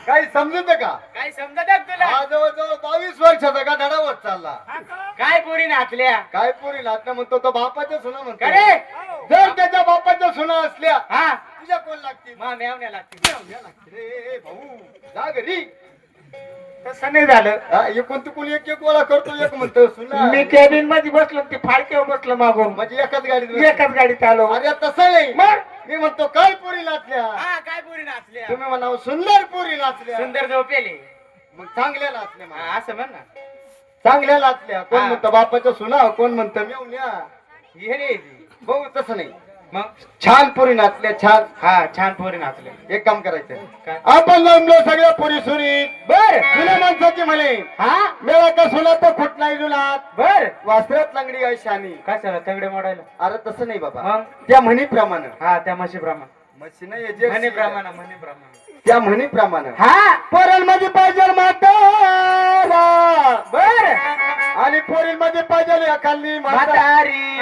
काही समजत का? काय समजत तुला? हा जवळजवळ 22 वर्षाचा का धडा होत चालला. काय पोरी नाचल्या? काय पुरी नाचणं म्हणतो तो बापाच्या सुना म्हणतो. अरे जर त्याच्या बापाच्या सुना असल्या हा तुझ्या कोण लागतील? मा मेवण्या लागते. रे भाऊ जा घरी. तसं नाही झालं. हा, एकूण तिकून एक एक गोळा करतो एक म्हणतो सुना. मी कॅबिन मध्ये बसलो ते फाळक्यावर बसलो मागून. म्हणजे एकाच गाडीत बस. एकाच गाडीत आलो. अरे तसं नाही. मग मी म्हणतो काय पुरी नाचल्या? हा काय पोरी नाचल्या? तुम्ही म्हणावं सुंदर पुरी नाचल्या. सुंदर झोपेले. मग चांगल्या नाचल्या म्हणा. हा, असं म्हण ना. चांगल्या नाचल्या. कोण हा. म्हणतं बापाच्या सुना, कोण म्हणतं मेवण्या. हे रे भाऊ तसं नाही. मग छान पुरी नाचल्या छान. हा छान पोरी नाचल्या. एक काम करायचं काय? आपण जमलो सगळ्या पुरी सुरी. बर जुन्या माणसाची म्हणे हा मेळा का सुना तर खुट नाही जुलात. बर वासरात लंगडी गाय शानी. काय झालं तगडे मोडायला? अरे तसं नाही बाबा. मग त्या म्हणीप्रमाणे हा त्या म्हशीप्रमाणे. म्हशी नाही जे म्हणीप्रमाणे म्हणीप्रमाणे. त्या म्हणीप्रमाणे हा पोरांमध्ये पाहिजे म्हातारा बर आणि पोरींमध्ये पाहिजे एखादी म्हातारी.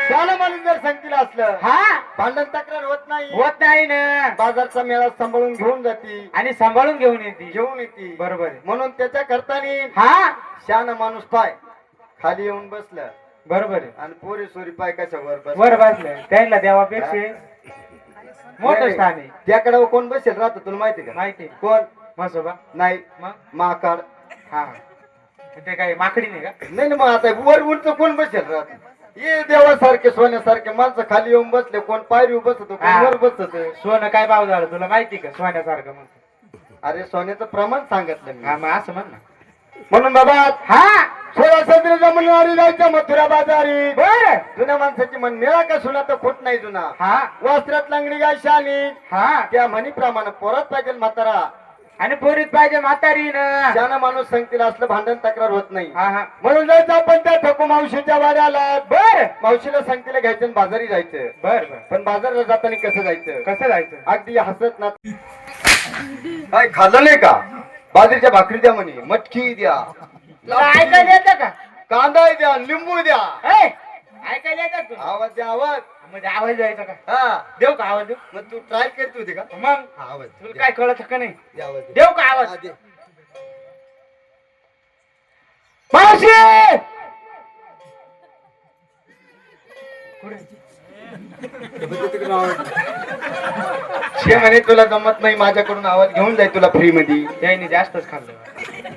त्याला म्हणून जर संगतीला असलं हा भांडण तक्रार होत नाही. होत नाही ना. बाजारचा मेळा सांभाळून घेऊन जाती आणि सांभाळून घेऊन येते. घेऊन येते. बरोबर आहे. म्हणून त्याच्या करतानी हा शान माणूस पाय खाली येऊन बसलं बरोबर आहे. आणि पोरी सोरी पाय कशावर बस वर बसलं त्यांना देवापेक्षा मोठं स्थान आहे. त्याकडे कोण बसेल राहत तुला माहिती का? माहिती आहे. कोण मसोबा नाही मग माकड. हा ते काय माकडी नाही का? नाही ना, मग आता वर उंच कोण बसेल राहत? ये देवासारखे सोन्यासारखे माणसं खाली येऊन बसले. कोण पायरी बसतो कोण हा. वर बसत. सोनं काय भाव झालं तुला माहिती का? सोन्यासारखं म्हणतो. अरे सोन्याचं प्रमाण सांगितलं मी. हा मग असं म्हण ना. म्हणून बाबा हा 16 जमणारी जायचं मथुरा बाजारी. बर जुन्या माणसाची मन मेळा का सुना तर खोट नाही जुना. हा वस्त्रात लंगडी गाय शानी. हा त्या म्हणीप्रमाणे पोरात पाहिजे म्हातारा. आणि पोरीत पाहिजे म्हातारी ना. ज्यानं माणूस संगतीला असलं भांडण तक्रार होत नाही. हा हा म्हणून जायचं आपण त्या ठकू मावशीच्या वाड्याला. बर मावशीला संगतीला घ्यायचं आणि बाजारी जायचं. बर बर पण बाजारला जाताना कसं जायचं? कसं जायचं? अगदी हसत ना. काय खाल्लं नाही का? बाजरीच्या भाकरी द्या म्हणे, मटकी द्या, ऐकायला येतं का? कांदा द्या, लिंबू द्या. ए, ऐकायला येतात तुला? आवाज द्या आवाज. म्हणजे आवाज द्यायचा का? हा देऊ का आवाज देऊ? मग तू ट्राय करत होती का? मग हा, आवाज तुला द्या. काय कळत का नाही? द्या आवाज द्या. देऊ का आवाज? हा, दे. मावशी शे म्हणे तुला जमत नाही माझ्याकडून आवाज घेऊन जाय तुला फ्री मध्ये. त्याने जास्तच खाल्लं.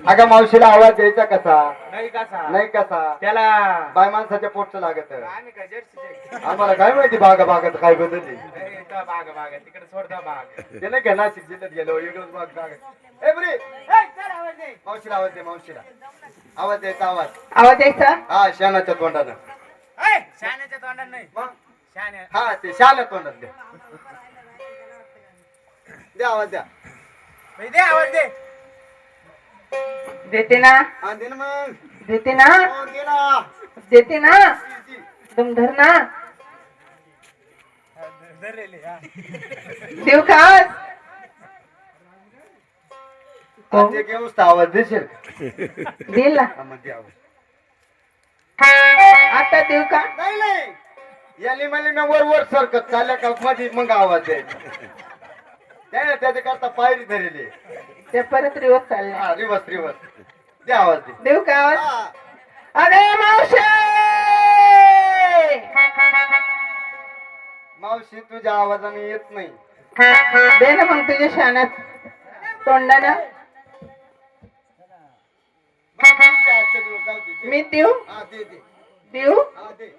अगं मावशीला आवाज द्यायचा कसा? नाही कसा? नाही कसा? त्याला बाय माणसाच्या पोटचं लागत. आम्ही काय जर्सीचे? आम्हाला काय माहिती बागा बागात काय बदलली. ए, इथं बाग बाग आहे. तिकडे सोडता बाग. ते नाही का नाशिक जिल्ह्यात गेलो वेगळंच बाग बाग. ए बरे ए, चल आवाज दे. मावशीला आवाज दे. मावशीला आवाज द्यायचा आवाज. आवाज द्यायचा. हा शानाच्या तोंडानं. ए, शाण्याच्या तोंडात नाही. मग? शाण्या. हा ते शाना तोंडात द्या. द्या आवाज द्या. ए, दे आवाज दे. देते ना. हा दे ना मग. देते ना. हो, दे ना. देते ना. तुम धर ना. धरलेले, हा. देऊ का आवाज? हा, ते घेऊन आवाज देशील का? देईल ना. हा, मग दे आवाज. आता देऊ का? नाही नाही याली मला मी वर वर सरकत चालल्या का मध्ये मग आवाज द्यायचा. त्याच्या करता पायरी धरली. ते परत रिवर्स चालले. हा रिवर्स रिवर्स. दे आवाज दे. देऊ का आवाज? हा. अरे मावशी. मावशी तुझ्या आवाजाने येत नाही. दे ना मग तुझ्या शाण्यात तोंडानं. आजच्या दिवस जाऊ दे. मी देऊ. हा दे दे. देऊ. हा दे.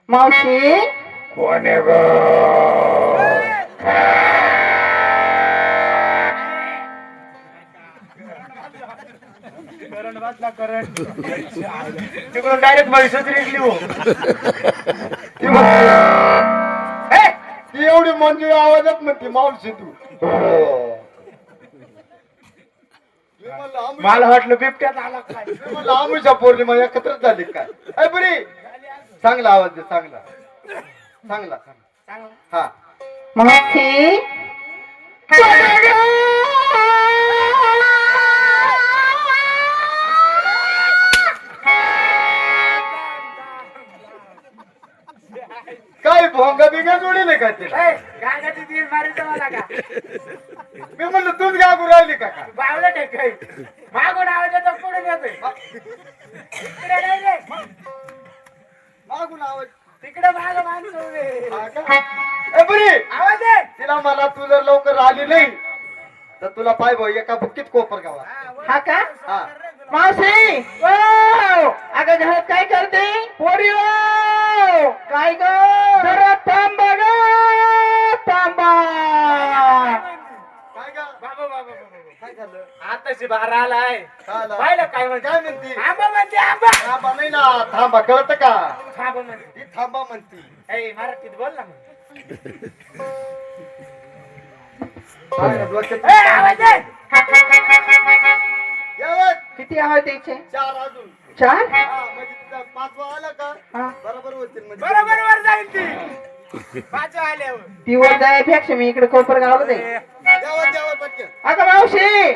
मावशी. कोण आहे ग? करंट वाजला करंट. तिकडून डायरेक्ट म्हैसच निघली हो. ती म्हणते, "हे, ती एवढी मंजूर आवाजात म्हणते मावशी तू. मी म्हणलं, आम्ही- मला वाटलं बिबट्यात आला काय. मी म्हणलं, आम्हीच्या पौर्णिमा एकत्रच झाली काय? अय बरी चांगला आवाज दे. चांगला चांगला चांगला. हा मावशी. काय भोंगा बिगा जोडी नाही का तिला ए, गागाची तीर मारीत मला का मी म्हणलं तूच गागू राहिली का काय बावलं टेकाय मागून आवाज येतो पुढे येतोय तिकडे नाही रे मागून आवाज तिकडे माग माणसं उभे. हा का? ए बरी आवाज आहे तिला मला तू जर लवकर आली नाही तर तुला पाय भाऊ एका बुक्कीत कोपर गावा हा का हा मावशी ओ अगं घरात काय करते पोरी ओ काय ग जरा थांबा ग थांबा काय गा बाबा बाबा बाबा काय झालं आताशी बाहेर आलाय काय आला? पाहिलं काय म्हणते काय म्हणती आंबा म्हणते आंबा थांबा नाही ना थांबा कळत का थांबा म्हणते ती थांबा म्हणती ए मराठीत बोल ना मग. काय ना, डोक्यात- ए आवाज आहे येवत. किती आवाज द्यायचे 4 अजून 4 हा, म्हणजे तिचा 5वा आला का हा बरोबर होतील म्हणजे बरोबर वर जाईल ती पाचवा आल्यावर ती वर जायपेक्षा मी इकडे कोपर गावला जाईल जेवत जेवत पटकन अगं मावशी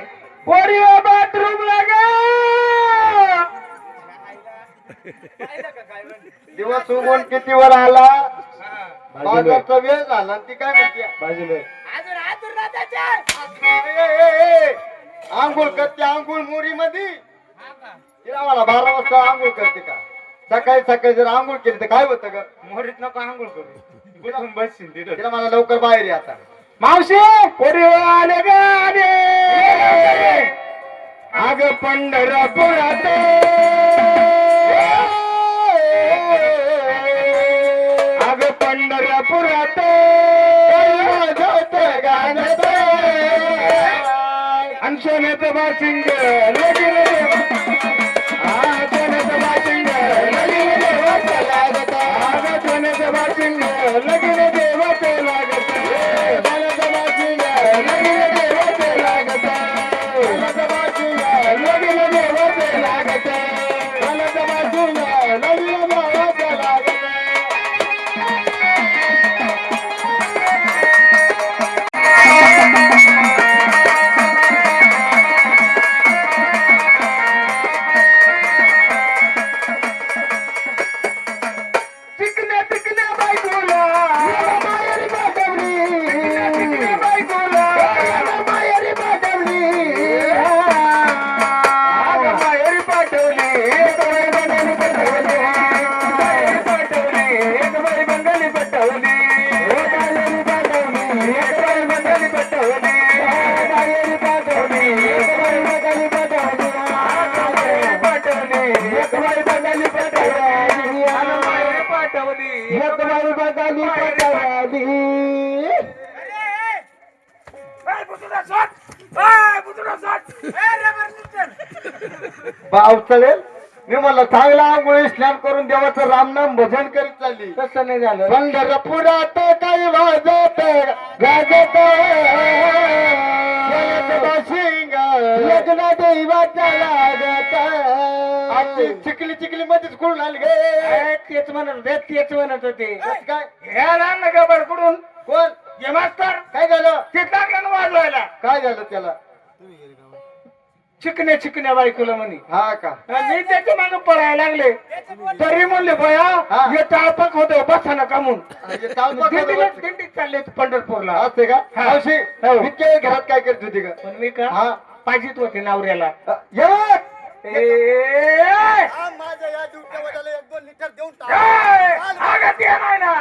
पोरी बाथरूम लागा पाहिलं का काय म्हणते दिवस उगवून किती वर आला हा. बाजारचा वेळ झाला आणि ती काय म्हणते अजून आतून ना त्याच्या आंघोळ करते आंघोळ मोरी मध्ये हा का? तिला मला 12 वाजता आंघोळ करते का सकाळी सकाळी जर आंघोळ केली तर काय होतं ग मोरीत नको आंघोळ करू कुठून बसशील तिथं तिला मला लवकर बाहेर या आता मावशी पोरी आले ग आले अग पंढरपुरात अग पंढरपुरात आणि सोन्याचं बासिंग लगीन सोन्याचं बासिंग लगीन देवाचं लागत अग सोन्याचं बासिंग लगीन देवाचं लागत सोन्याचं बासिंग लगीन देवाचं लागत सोन्याचं बासिंग लगीन देवाचं लागत सोन्याचं बासिंग लगीन देवाचं लागत चिकन्या चिकन्या बायकोला माहेरी पाठवली चिकन्या बायकोला माहेरी पाठवली माहेरी पाठवली बाई बंगाली पटवली माहेरी पाठवली बाई बंगाली पटवली माहेरी पाठवली बाई बंगाली पटवली माहेरी पाठवली बाई बंगाली पटवली माहेरी पाठवली बाई बंगाली पटवली पाठवली एक बाई बंगाली पटवली भाव चढेल मी म्हणलं चांगला आंघोळी स्नान करून देवाचं रामनाम भजन करीत चालली तसं नाही झालं पंढरपुरात काही वाजत गाजत लग्न देवाचा लागत आमची चिखली चिखली मध्येच कुठून आली गे तेच म्हणत होते कसं काय ह्या लहान गबडकडून कोण ये मास्तर काय झालं ते लागलं वाजवायला काय झालं त्याला चिकन्या बायकोला म्हणे हा का मी त्याच्या मागे पळायला लागले तरी म्हणले हा. भया हे टाळपाक होतं बसा ना कामून म्हणजे तालपाक होतं बरं. दिंडीत चालले पंढरपूरला असते का हा. मावशी हो. इतके घरात काय करत होती का पण मी का हा पाहिजेत होते नवऱ्याला ये ए, माझ्या या दुधावाल्याला 1-2 लिटर देऊन ए, अगं ते नाही ना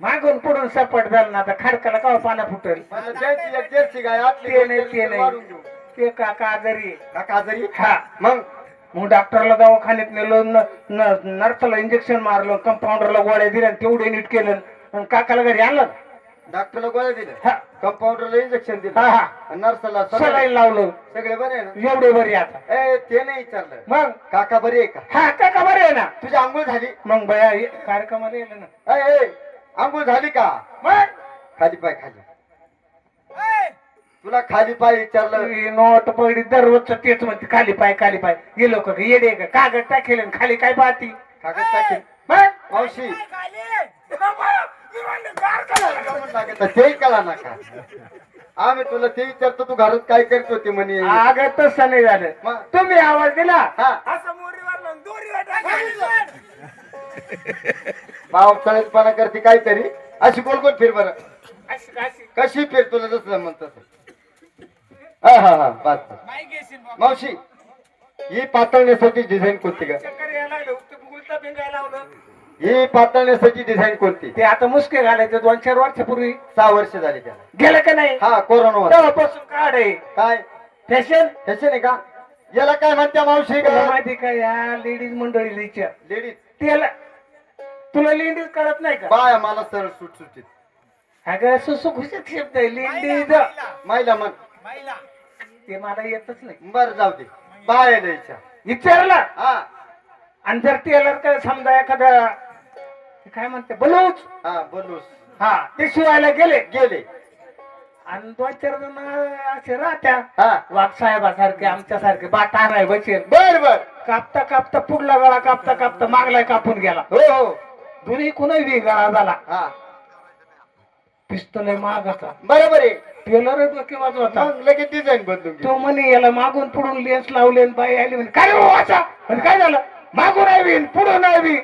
मागून पुढून सपाट झालं ना आता खडकाला का पाना फुटेल जर्सी गाय आतली ते नाही ते मारून नाही घेऊ ते काका आजारी आहे. काका आजारी हा मग डॉक्टरला दवाखान्यात नेलं नर्सला इंजेक्शन मारलं कंपाऊंडरला गोळ्या दिल्या आणि तेवढे नीट केलं आणि काकाला घरी आणलं डॉक्टरला गोळ्या दिल्या हा कंपाऊंडरला इंजेक्शन दिलं हा आणि नर्सला सलाईन लावलं सगळे बरे आहे ना एवढे बरी आता ए ते नाही विचारलं मग काका बरी आहे का हा काका बरे आहे ना तुझी आंघोळ झाली मग बया हे कार्यक्रमाला येलं ना ए आंघोळ झाली का मग खाली पाय खाली तुला खाली पाय विचारलं ही नोट पगडी दररोजचं तेच म्हणते खाली पाय गेलो का येडे का कागद टाकेल आणि खाली काय पाहती कागद टाकेल मग मावशी ते कळा ना का आम्ही तुला ते विचारतो तू घरात काय करत होती म्हणे अगं तसं नाही झालं मग? तुम्ही आवाज दिला हा असं मोरीवर दोरीवर टाकायचं. पावसाळ्यातपणा करते काहीतरी अशी गोल गोल फिर बरं. अशी अशी कशी फिर तुला जसं म्हणत हा हा हा बस बस. माई घेशील बा. मावशी ही पातळण्यासाठी डिझाईन कोणती का? चक्कर यायला लागलं तुम्ही उलटा भिंगायला लावलं. ही पातळण्यासाठी डिझाईन कोणती? ते आता मुसके घालायचे 2-4 वर्षापूर्वी 6 वर्ष झाली त्याला. गेलं का नाही हा कोरोना वर. तेव्हापासून काढ आहे काय फॅशन. फॅशन आहे का? याला काय म्हणत्या मावशी तुला का? माहिती का या लेडीज मंडळीला विचार लेडीज त्याला तुला लेडीज कळत नाही का? बाया मला सरळ सुटसुटीत. अगं सुसुखुशीत शब्द आहे लेडीज. महिला म्हण. महिला ते मला येतच नाही. बरं जाऊ दे. बाया द्यायच्या. विचारला हा आणि जर टेलर काय समजा एखादा ते काय म्हणते बलूच हा बोलूस हा ते शिवायला गेले गेले. आणि 2-4 जण असे राहत्या हा वाघ साहेबासारखे आमच्यासारखे बाटा नाही बचेल बर बर. कापता कापता पुढला गळा कापता कापता मागला कापून गेला. हो हो दोन्ही कुणाही गळा झाला. हा पिस्तूल आहे मागाचा बरोबर आहे. टेलर डोके वाजवता. मग लगेच डिझाईन बदलून घे. तो म्हणे याला मागून पुढून लेन्स लावले आणि बाई आली म्हणे काय रे भाऊ असा आणि काय झालं मागून आहे पुढून आहे.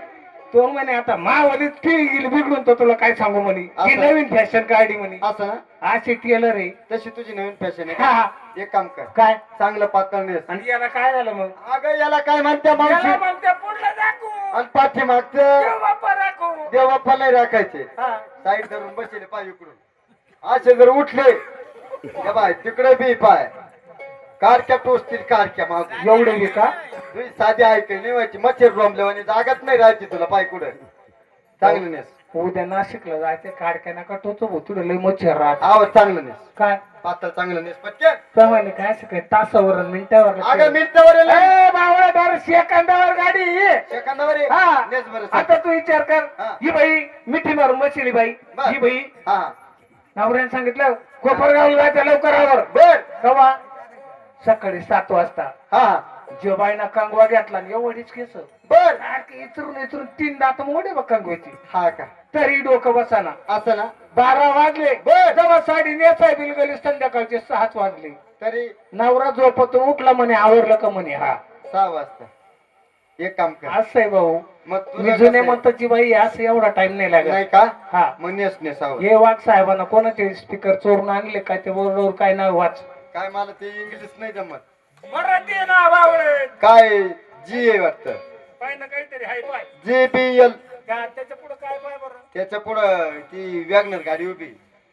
तो म्हणे आता मावालीच फिरी गेली बिघडून तो तुला काय सांगू म्हणे ही असं? नवीन फॅशन काढली म्हणे. असं ना असे टेलर आहे. तशी तुझी नवीन फॅशन हा, हा. आहे. एक काम कर काय चांगलं पातळ नेस. आणि याला काय झालं मग अगं याला काय म्हणत्या मावशी? याला म्हणते पुढलं दाखवू. आणि पाठीमागचं देव बाप्पा राखू. देवापाला राखायचे. हा. साईड धरून बसले पाय इकडून असे जर उठले हे बाय तिकडे बी पाय कारक्या टोचतील कारक्या माग एवढे बी का तुझी साधी ऐक नाही व्हायची मच्छर रोमल्यावानी जागाच नाही राहायची तुला पाय कुठे चांगलं नेस. उद्या नाशिकला जायचं काढक्या नका टोचो भाऊ तुला लय मच्छर राहत आवाज चांगलं नेस. काय पातळ चांगलं नेस पटकन. प्रमाणे काय असं काय तासावर आणि मिनिटावर अगं मिनिटावर ए, बावळेदार सेकंदावर गाडी सेकंदावर हा. नेस बरं आता तू विचार कर हा. ही बाई मिठी मारून बसली बाई बर. ही बाई हा नवऱ्याने सांगितलं कोपरगावला जायचं लवकरावर बर कवा सकाळी 7 वाजता हा जेबाईना कंगवा घेतला आणि एवढीच केस बर इचरून इचरून 3 दात मोडे बघ कंगव्याची हा का तरी डोकं बसाना. असं ना 12 वाजले बर. जेव्हा साडी नेसाय बिल गेली संध्याकाळचे 6 वाजले. तरी नवरा झोपतो उठला म्हणे आवरलं का म्हणे हा 6 वाजता. एक काम कर असं आहे भाऊ मग मी तुझं जुने कसं म्हणताची बाई असं एवढा टाइम नाही आहे? लागत. नाही का हा मग नेस नेसावं. हे वाच साहेबांना कोणाचे स्पीकर चोरून आणले काय ते बरोबर काय नाही वाच. काय मला ते इंग्लिश नाही जमत. बरं ते ना बावळे. काय जी आहे वाटत पाय ना काहीतरी हाय पाय. JBL. त्याच्या पुढे काय पाय बरं. त्याच्या पुढं ती वॅगनर गाडी उभी.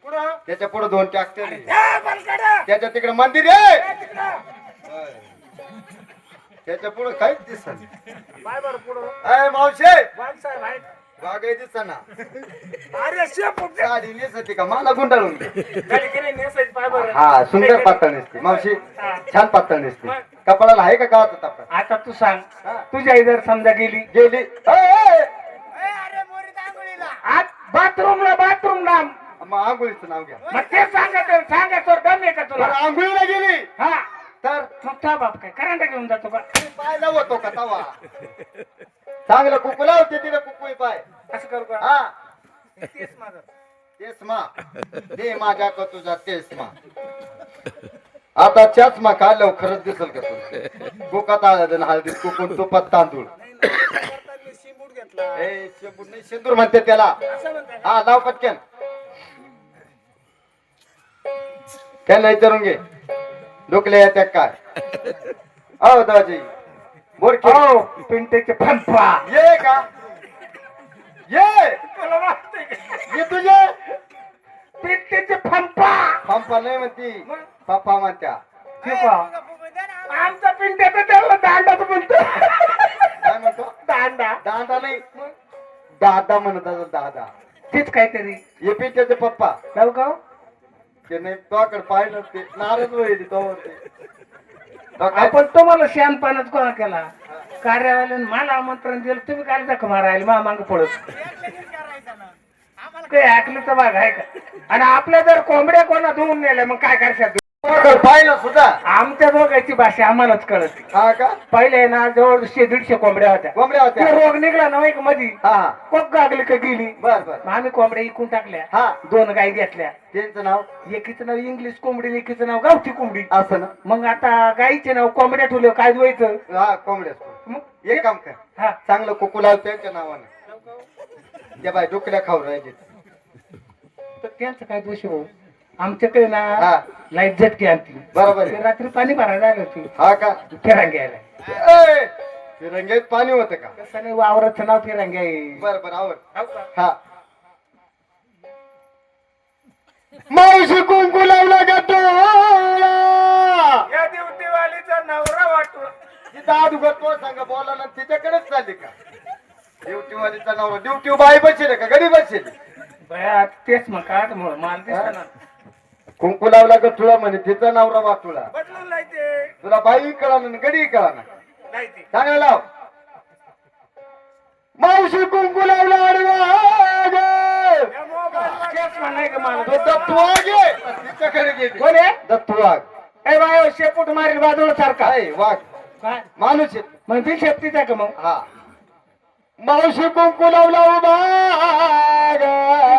पुढं त्याच्या पुढे 2 ट्रॅक्टर आहे. ए, बलकाडा. त्याच्या तिकडे मंदिर आहे. ए, तिकडं. त्याच्या पुढे काहीच दिसत. पाय बरं पुढं. अय मावशे वाघ साहेब आहेत. वागाय दिसना. अरे शेपूट. गाडी नेसते का मला गुंडाळून घे. गाडी केली नेसायची पाय बरं. हा सुंदर पातळ नेसते मावशी छान पातळ नेसते. कपाळाला आहे का गावाचा तापा? आता तू सांग हा. तुझी आई जर समजा गेली गेली ए, अरे मोरीत आंघोळीला. आज बाथरूमला मग आंघोळीचं नाव घ्या. मग ते सांगायचं दम आहे का बरं तुला. आंघोळीला गेली हा तर चुकता बाप काय करंट घेऊन जातो का पाय लावतो का तवा चांगलं कुकू लावते तिला कुकू पाय. असं करू का हा तेच माझं. तेच मा दे माझ्या का तुझा तेच मा. आता चष्मा काढल्यावर खरंच दिसल का तू बुकात आळा हळदी कुकून तुपात तांदूळ. करताना शिंबूड घेतला. ए शेंबूड नाही शेंदूर म्हणते त्याला. असं म्हणताय का? हा लाव पटकन. त्यांना विचारून घे डोकले येत्या काय. अहो दाजी बोरके हो पिंटेचे फंपा ये का ये तुला वाटतंय का? ये तुझे पिंटेचे फंपा पंपा नाही म्हणती पप्पा म्हणत्या. ठीक आहे. आमचा पिंट्या तर त्याला दांडाच म्हणतो काय म्हणतो? दांडा दादा नाही दादा म्हणत असेल दादा. तेच काहीतरी ये पिंट्याचे पप्पा जाऊ का ते नाही तोकडे पाहिलं ते नाराज होईल तो काय आपण तुम्हाला शहाणपणाच कोणा केला कार्यालयाने मला आमंत्रण दिलं तुम्ही काय जख मारायला मा माग पडत करायचं ना. आम्हाला काही ऐकलं तर भाग आहे का. आणि आपल्या जर कोंबड्या कोणा धुवून नेल्या मग काय करशात. पाहिलं सुद्धा आमच्या दोघांची भाषा आम्हालाच कळत. हा का पहिले ना जवळ 100-150 कोंबड्या होत्या. कोंबड्या ते होत्या. रोग निघला ना एक मधी हा हा कोक गागली का गेली. बर बर मग आम्ही कोंबड्या इकून टाकल्या. हा 2 गाई घेतल्या. त्यांचं नाव एकीचं नाव इंग्लिश कोंबडी एकीचं नाव गावठी कोंबडी. असं ना. मग आता गाईचे नाव कोंबड्या ठेवलं काय द्यायचं हा कोंबड्या मग एक काम कर हा चांगलं कुकू लाव त्यांच्या नावानं. त्या बाय डुकड्या खाऊ राहिले तर त्यांचं काय दोष हो आमच्याकडे ना हा. लाईट झटके आणती बरोबर ते आहे. रात्री पाणी भरायला आली होती हा का फिरांगी यायला ए, फिरंगीत पाणी होतं का कसं नाही वावराचं नाव फिरांगी आहे बर बर आवड हो का? हा मावशी कुंकू लावला का तो या दिवटीवालीचा नवरा वाटू तिथं अगोदर तो सांगा बोला ना तिच्याकडेच चालली का ड्युटीवालीचा नवरा ड्युटी बाई बसेल का गडी बसेल बया तेच मग काढ मग माल दिसतं ना कुंकू लावला का तुला म्हणे तिचा नवरा वाटुला बदलून नाही ते तुला बाई कळा ना गडी कळा ना नाही ते सांगा लाव मावशी कुंकू लावला आडवा ग. या मोबाईलला तेच म्हणाय का मला तो दत्तवाग आहे. तिच्याकडे गेली कोण आहे दत्तवाग ए बाय शेपूट मारील बाजूला सारखा काय वाघ काय माणूस आहे मग ती शेपटीचा का मग हा मावशी कुंकू लावला उभा ग.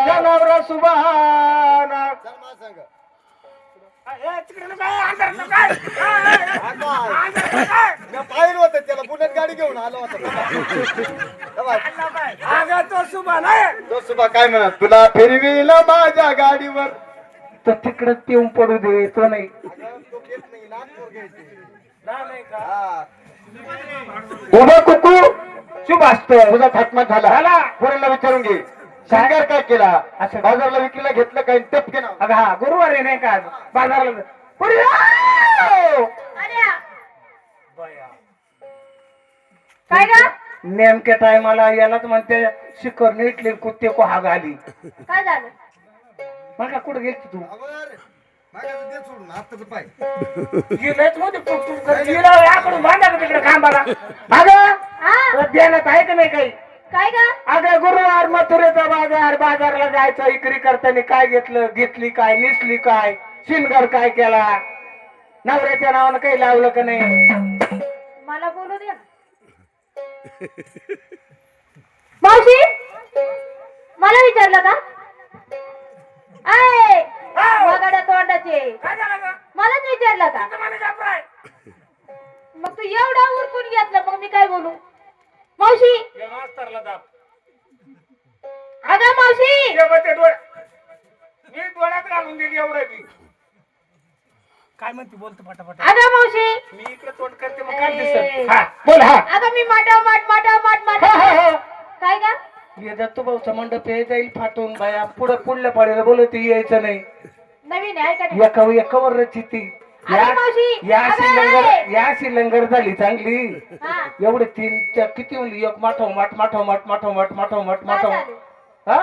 जनावरा सुभाना बाहेर होत त्याला बुलेट गाडी घेऊन आलो आगा तो सुभा नाही तो सुबा काय म्हणा तुला फिरविला माझ्या गाडीवर तर तिकडं पिऊन पडू दे तो नाही उभा कुकू शुभ असतं तुझा थाटमा झाला झाला. पोरीला विचारून घे शंकर काय केला असं. बाजारला विक्रीला घेतलं काय टपके ना अगं हा गुरुवार आहे नाही का आज बाजाराला पुरी काय ग नेमक्या टायमाला यालाच म्हणते शिखर नीटली कुत्ते को हाग आली काय झालं मग का कुठं गेली तू सोडून आत्ताच पाय गेलंच मध्ये टुकटुक करत गेलं याकडून बांधा का तिकडे खांबाला अगं हा देण्यात आहे का नाही काही काय ग अगं गुरुवार मथुरेचा बाजारला जायचं इकरी करताना काय घेतली काय निसली काय शिनगर काय केला नवऱ्याच्या नावानं काही लावलं का नाही मला बोलू दे मावशी मला विचारलं का ऐ वगाड्या तोंडाचे काय झालं ग? मलाच विचारलं का आता मला घाबराय. मग तू एवढा उरकून घेतलं मग मी काय बोलू मावशी या मास्तरला दाब. अगं मावशी ये बघ ते मी डोळ्यात घालून दिली एवढं बी. काय म्हणते बोलतो फटाफट अगं मावशी मी इकडे तोंड करते मग काय दिसत हा बोल हा अगं मी माट काय का ये दत्तू भाऊचा मंडप हे जाईल फाटून बाया पुढल्या पाड्याला बोलत यायचं नाही नवीन आहे का नाही? एकावर रचिती अगं मावशी, अगं, याशी लंगर झाली चांगली हा एवढे किती म्हणली एक माठव काय झालं? हा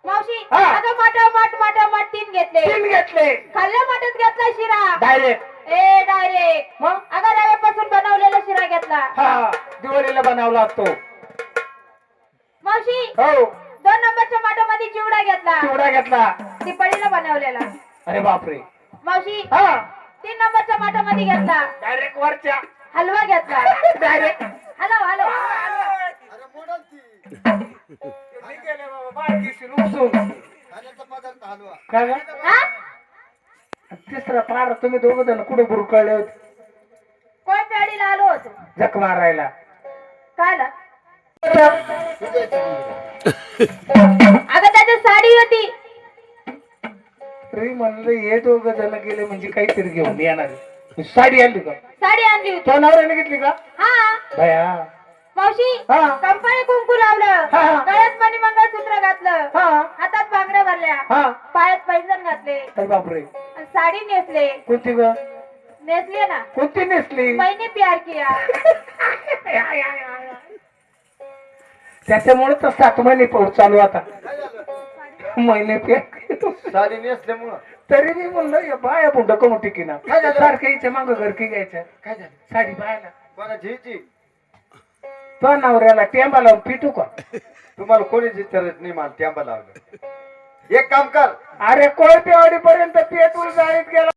मावशी हा. अगं माट तीन घेतले तीन घेतले खाल्ल्या माठात घेतला शिरा डायरेक्ट ए डायरेक्ट मग अगं रव्यापासून बनवलेला शिरा घेतला हा दिवाळीला बनवला तो मावशी हो 2 नंबरच्या माठामध्ये चिवडा घेतला चिवडा घेतला दिपाळीला बनवलेला अरे बापरे मावशी हा 3 नंबरच्या माठामध्ये घेतला डायरेक्ट वरच्या हलवा घेतला डायरेक्ट हॅलो हॅलो अरे मोडल ती मी गेले बाबा बारकीशी उपसून खाण्याचा पदार्थ हलवा काय ग? हा तिसरा पार तुम्ही दोघ जण कुठे बुरकळले होते कोण पेडीला आलो होतो जख मारायला कायला अगं त्याची साडी होती तरी म्हणलं हे दोघ जण गेले म्हणजे काहीतरी घेऊन येणार साडी आणली का साडी आणली होती तो नवऱ्याने घेतली का हा भया मावशी हा. कंपनी कुंकू लावलं हा. गळ्यात मणी मंगळसूत्र घातलं हा हातात बांगड्या भरल्या हा पायात पैंजण घातले अरे बापरे आणि साडी नेसले कोणती ग नेसले ना कोणती नेसली मैंने प्यार किया त्याच्यामुळे तर 7 महिने पाऊस चालू आता महिने साडी नेसल्यामुळं तरी मी म्हणलं या बाया बुंड कमू टिकीना काय झालं? सारखं यायचं मागं घरकी घ्यायचं काय झालं साडी बायला कोणाची हिची तो नवऱ्याला टेंबा लावून पिटू का तुम्हाला कोणीच विचारत नाही मला ट्याबा लावलं एक काम कर अरे कोळपेवाडी पर्यंत पेटून जाळीत गेला